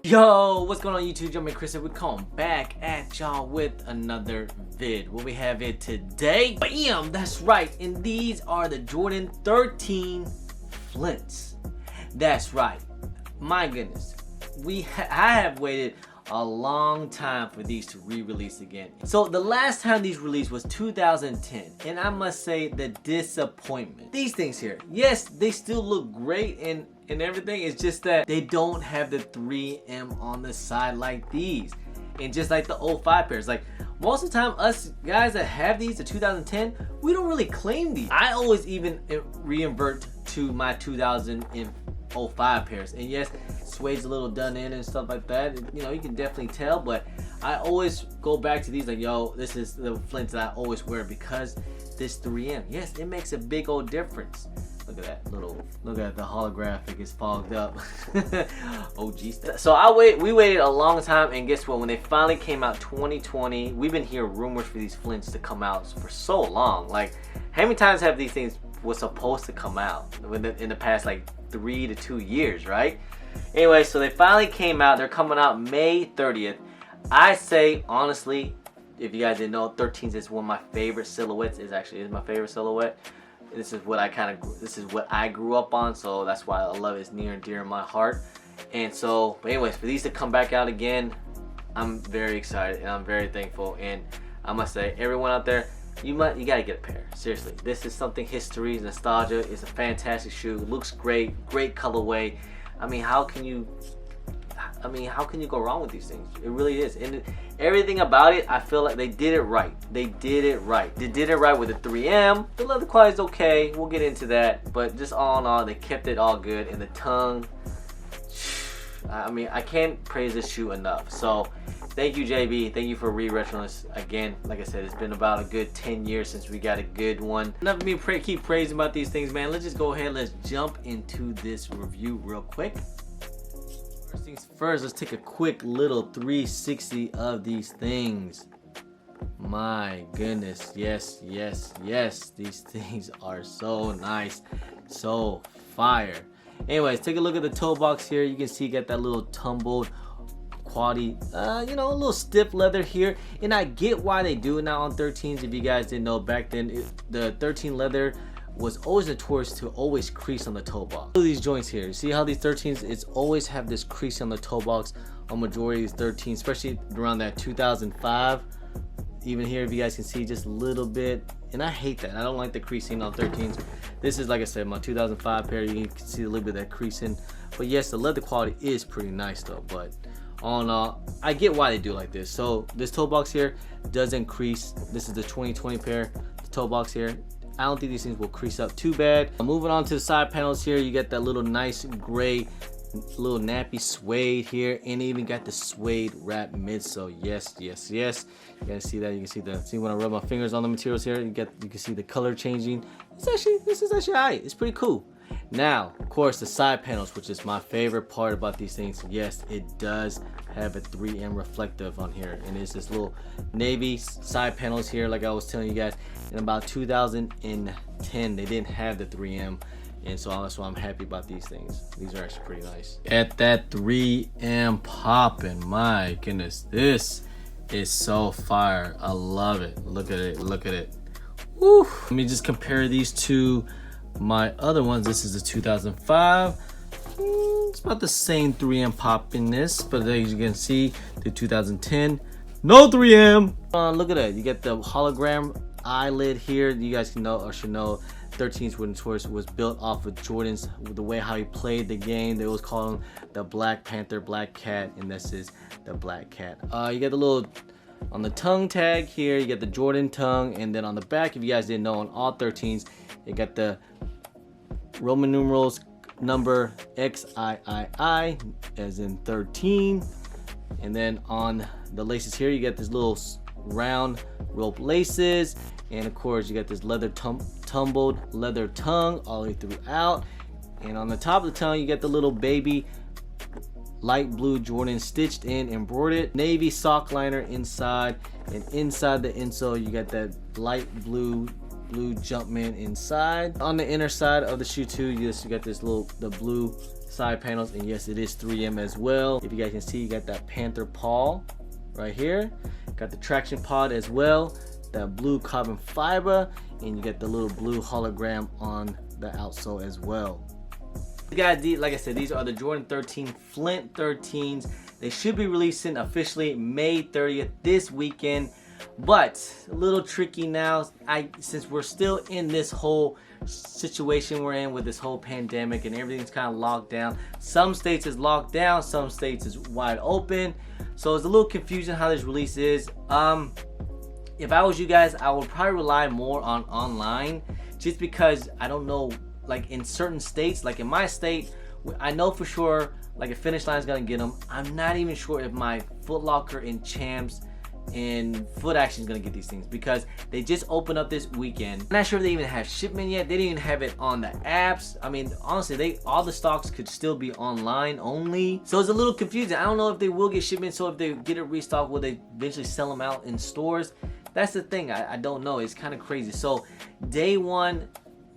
Yo, what's going on YouTube? Jumping Chris and we're coming back at y'all with another vid. What we have it today? Bam! That's right, and these are the Jordan 13 Flints. That's right. My goodness, I have waited a long time for these to re-release again. So the last time these released was 2010, and I must say the disappointment. These things here, yes, they still look great and everything. It's just that they don't have the 3M on the side like these, and just like the 05 pairs. Like most of the time, us guys that have these, the 2010, we don't really claim these. I always even reinvert to my 2005 pairs, and yes, suede's a little done in and stuff like that. You know, you can definitely tell, but I always go back to these like, yo, this is the Flint that I always wear because this 3M. Yes, it makes a big old difference. Look at that little, look at the holographic is fogged up. OG stuff. So we waited a long time, and guess what? When they finally came out 2020, we've been hearing rumors for these Flints to come out for so long. Like, how many times have these things was supposed to come out in the past like 3 to 2 years, right? Anyway, so they finally came out. They're coming out May 30th. I say honestly, if you guys didn't know, 13s is one of my favorite silhouettes. Is my favorite silhouette. This is what I grew up on, so that's why I love it. It's near and dear in my heart. And so, but anyways, for these to come back out again, I'm very excited and I'm very thankful. And I must say, everyone out there, you gotta get a pair. Seriously, this is something history, nostalgia. It's a fantastic shoe. Looks great, great colorway. I mean, how can you go wrong with these things? It really is. And everything about it, I feel like they did it right. They did it right. They did it right with the 3M. The leather quality is okay. We'll get into that. But just all in all, they kept it all good. And the tongue, I mean, I can't praise this shoe enough. So thank you, JB. Thank you for re-retroing this again. Like I said, it's been about a good 10 years since we got a good one. Enough of me keep praising about these things, man. Let's just go ahead. Let's jump into this review real quick. First things first, let's take a quick little 360 of these things. My goodness, yes, yes, yes. These things are so nice, so fire. Anyways, take a look at the toe box here. You can see you got that little tumbled quality, you know, a little stiff leather here. And I get why they do it now on 13s. If you guys didn't know, back then, the 13 leather was always notorious to always crease on the toe box. Look at these joints here. You see how these 13s, it's always have this crease on the toe box on majority of these 13s, especially around that 2005. Even here, if you guys can see just a little bit, and I hate that. I don't like the creasing on 13s. This is, like I said, my 2005 pair. You can see a little bit of that creasing, but yes, the leather quality is pretty nice though. But all in all, I get why they do it like this. So this toe box here doesn't crease. This is the 2020 pair. The toe box here, I don't think these things will crease up too bad. Moving on to the side panels here, you get that little nice gray, little nappy suede here, and even got the suede wrap midsole. Yes, yes, yes. You guys see that? You can see when I rub my fingers on the materials here, you can see the color changing. This is actually alright. It's pretty cool. Now, of course, the side panels, which is my favorite part about these things. Yes, it does have a 3M reflective on here, and it's this little navy side panels here. Like I was telling you guys, in about 2010, they didn't have the 3M, and so that's why I'm happy about these things. These are actually pretty nice. At that 3M popping, my goodness, this is so fire. I love it. Look at it. Look at it. Woo. Let me just compare these to my other ones. This is the 2005. It's about the same 3M pop in this, but as you can see, the 2010, no 3M. Look at that. You get the hologram eyelid here. You guys can know or should know 13's Wooden Tours was built off of Jordan's, the way how he played the game. They always call him the Black Panther, Black Cat, and this is the Black Cat. You get the little On the tongue tag here, you get the Jordan tongue, and then on the back, if you guys didn't know, on all 13s, you got the Roman numerals number XIII, as in 13. And then on the laces here, you get this little round rope laces, and of course, you got this leather tumbled leather tongue all the way throughout. And on the top of the tongue, you get the little baby light blue Jordan stitched in, embroidered navy sock liner inside, and inside the insole you got that light blue Jumpman inside. On the inner side of the shoe too, you got this the blue side panels, and yes, it is 3M as well. If you guys can see, you got that panther paw right here, got the traction pod as well, that blue carbon fiber, and you get the little blue hologram on the outsole as well. Guys, like I said, these are the Jordan 13 Flint 13s. They should be releasing officially May 30th this weekend, but a little tricky now. Since we're still in this whole situation we're in with this whole pandemic and everything's kind of locked down. Some states is locked down, some states is wide open, so it's a little confusing how this release is. If I was you guys, I would probably rely more on online, just because I don't know. Like in certain states, like in my state, I know for sure like a Finish Line is gonna get them. I'm not even sure if my Foot Locker and Champs and Foot Action is gonna get these things, because they just opened up this weekend. I'm not sure if they even have shipment yet. They didn't even have it on the apps. I mean, honestly, all the stocks could still be online only. So it's a little confusing. I don't know if they will get shipment. So if they get it restocked, will they eventually sell them out in stores? That's the thing. I don't know. It's kind of crazy. So day one,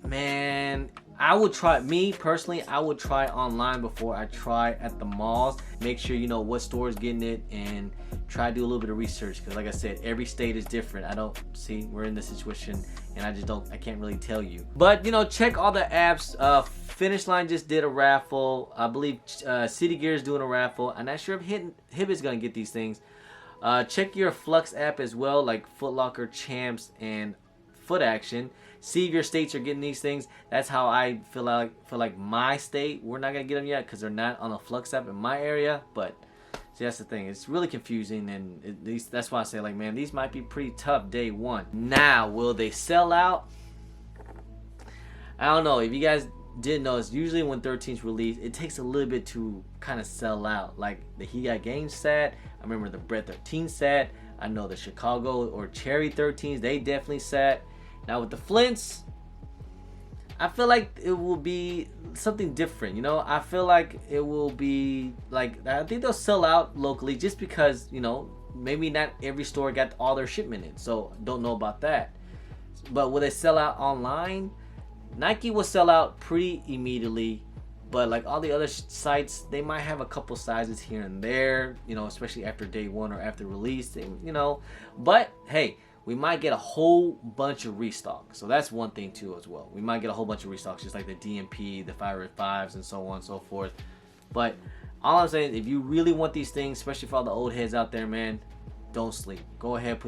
man, I would try, me personally, I would try online before I try at the malls. Make sure you know what store is getting it, and try to do a little bit of research, because like I said, every state is different. I don't see, we're in this situation and I can't really tell you. But you know, check all the apps. Finish Line just did a raffle. I believe City Gear is doing a raffle. I'm not sure if Hibbit's gonna get these things. Check your Flux app as well, like Foot Locker, Champs, and Foot Action. See if your states are getting these things. That's how I feel like my state, we're not gonna get them yet because they're not on the Flux app in my area. But see, that's the thing, it's really confusing, and that's why I say, like, man, these might be pretty tough day one. Now, will they sell out? I don't know. If you guys didn't know, it's usually when 13's released, it takes a little bit to kind of sell out. Like the He Got Game set, I remember the Brett 13 set, I know the Chicago or Cherry 13s, they definitely sat. Now with the Flints, I feel like it will be something different, you know. I feel like it will be like, I think they'll sell out locally, just because, you know, maybe not every store got all their shipment in, so don't know about that. But will they sell out online? Nike will sell out pretty immediately, but like all the other sites, they might have a couple sizes here and there, you know, especially after day one or after release, you know. But hey, we might get a whole bunch of restock, so that's one thing too as well. We might get a whole bunch of restocks, just like the DMP, the Fire Red 5s, and so on and so forth. But all I'm saying, if you really want these things, especially for all the old heads out there, man, don't sleep. Go ahead,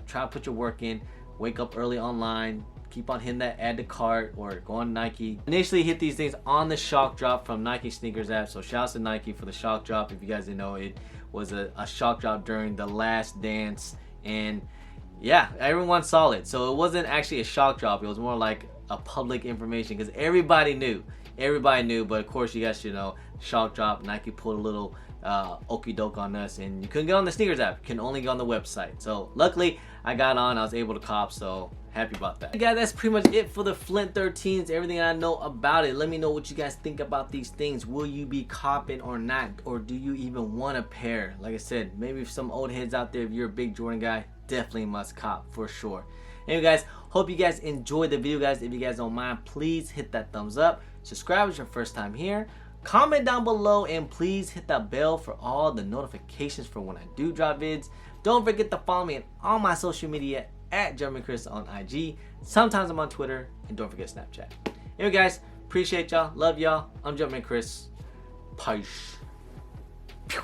try to put your work in. Wake up early online. Keep on hitting that add to cart, or go on Nike. Initially hit these things on the shock drop from Nike Sneakers app. So shout out to Nike for the shock drop. If you guys didn't know, it was a shock drop during the Last Dance, and yeah, everyone saw it. So it wasn't actually a shock drop. It was more like a public information, because everybody knew. But of course, you guys should know, shock drop, Nike pulled a little okey doke on us, and you couldn't get on the Sneakers app. You can only get on the website. So luckily, I got on. I was able to cop. So happy about that. Guys, that's pretty much it for the Flint 13s. Everything I know about it. Let me know what you guys think about these things. Will you be copping or not? Or do you even want a pair? Like I said, maybe some old heads out there, if you're a big Jordan guy, definitely must cop for sure. Anyway guys, hope you guys enjoyed the video. Guys, if you guys don't mind, please hit that thumbs up. Subscribe if it's your first time here. Comment down below, and please hit that bell for all the notifications for when I do drop vids. Don't forget to follow me on all my social media at Chris on IG. Sometimes I'm on Twitter, and don't forget Snapchat. Anyway guys, appreciate y'all, love y'all. I'm Chris. Peace.